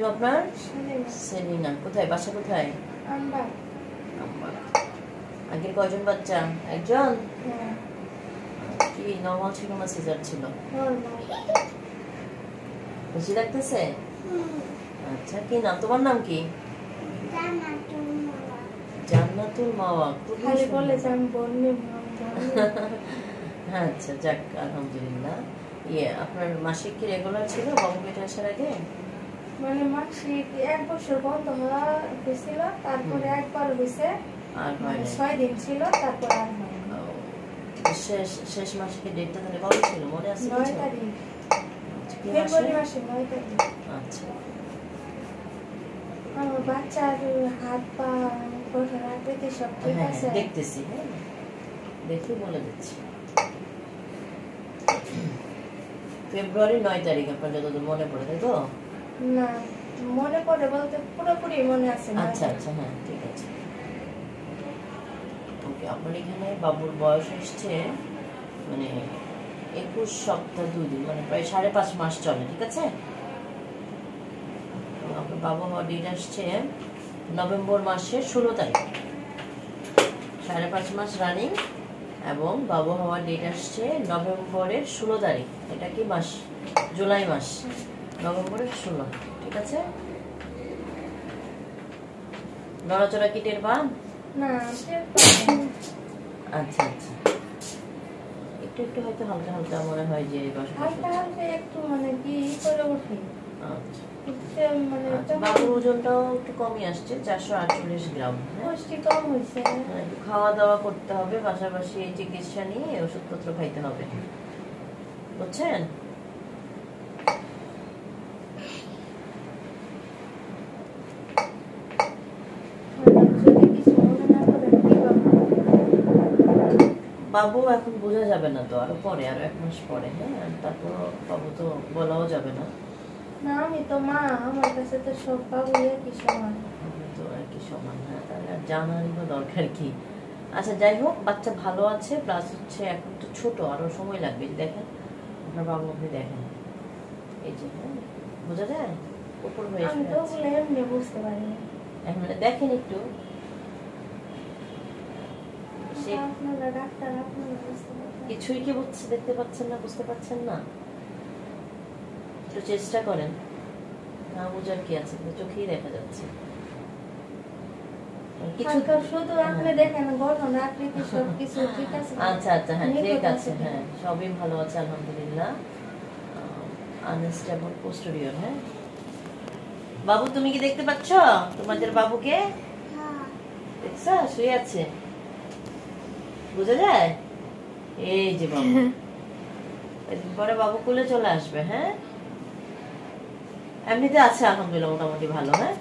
আপনার সেলিনা কোথায়, বাসা কোথায়? আগের কয়জন বাচ্চা? একজন? কি নরমাল ছিল না সিজার ছিল? খুশি লাগতেছে? আচ্ছা, কি নাম তোমার? নাম কি? জান্নাতুল মাওয়া। আচ্ছা, যাক আলহামদুলিল্লাহ। আপনার মাসিক কি রেগুলার ছিল বাবু পেটে আসার আগে? মানে মাসিক 1 বছর বন্ধ হয়েছিল, তারপরে একবার হয়েছে, আর 6 দিন ছিল, তারপর আর হয়নি। শেষ মাসিকের ডেটটা তাহলে কবে ছিল মনে আছে? 9 তারিখ, ফেব্রুয়ারি মাসে 9 তারিখ। আচ্ছা, আমার বাচ্চার হাত পা গঠন আকৃতি সব ঠিক আছে? দেখতেছি, হ্যাঁ দেখি বলে দিচ্ছি। ফেব্রুয়ারি 9 তারিখ আপনার যতদূর মনে পড়ে, তাই তো? না, মনে পড়ে বলতে পুরোপুরি মনে আছে না। আচ্ছা আচ্ছা, হ্যাঁ ঠিক আছে। ওকে, আপনার এখানে বাবুর বয়স আসছে মানে 21 সপ্তাহ 2 দিন, মানে প্রায় 5.5 মাস চলে, ঠিক আছে? আপনার বাবু হওয়ার ডেট আসছে নভেম্বর মাসের 16 তারিখ, 5.5 মাস রানিং, এবং বাবু হওয়ার ডেট আসছে নভেম্বরের 16 তারিখ। এটা কি মাস? জুলাই মাস, নভেম্বরের 16, ঠিক আছে? নড়াচড়া কি টের পান? না, আচ্ছা আচ্ছা, একটু একটু হয়তো হালকা হালকা মনে হয় যে হালকা হালকা একটু মানে কি করে ওঠে। আচ্ছা, মানে বাবুর ওজনটাও একটু কমই আসছে, 448 গ্রাম। পুষ্টি কম হয়েছে, একটু খাওয়া দাওয়া করতে হবে, পাশাপাশি এই চিকিৎসা নিয়ে ওষুধপত্র খাইতে হবে, বুঝছেন? বাবু এখন বোঝা যাবে না তো, আরো পরে, আরো 1 মাস পরে, হ্যাঁ তারপর বাবু তো বলাও যাবে না। না, আমি তো মা, আমার কাছে তো সব বাবু একই সমান। তো একই সমান, হ্যাঁ, তাহলে আর জানারই বা দরকার কি? আচ্ছা, যাই হোক, বাচ্চা ভালো আছে, প্লাস হচ্ছে এখন তো ছোট, আরো সময় লাগবে। দেখেন আপনার বাবু, আপনি দেখেন, এই যে, হ্যাঁ বোঝা যায় উপর হয়ে আমি তো এমনি বুঝতে পারি না। এখন দেখেন একটু, কিছুই কি দেখতে পাচ্ছেন না, বুঝতে পারছেন না? একটু চেষ্টা করেন, না বোঝার কি আছে, চোখেই দেখা যাচ্ছে। আচ্ছা আচ্ছা, হ্যাঁ ঠিক আছে, হ্যাঁ সবই ভালো আছে আলহামদুলিল্লাহ। আনস্টেবল পোস্টেরিয়র, হ্যাঁ। বাবু, তুমি কি দেখতে পাচ্ছ তোমাদের বাবুকে? দেখছো, শুয়ে আছে, বুঝা যায়? এই যে বাবু, পরে বাবু কোলে চলে আসবে, হ্যাঁ। এমনিতে আছে আলহামদুলিল্লাহ, মোটামুটি ভালো, হ্যাঁ।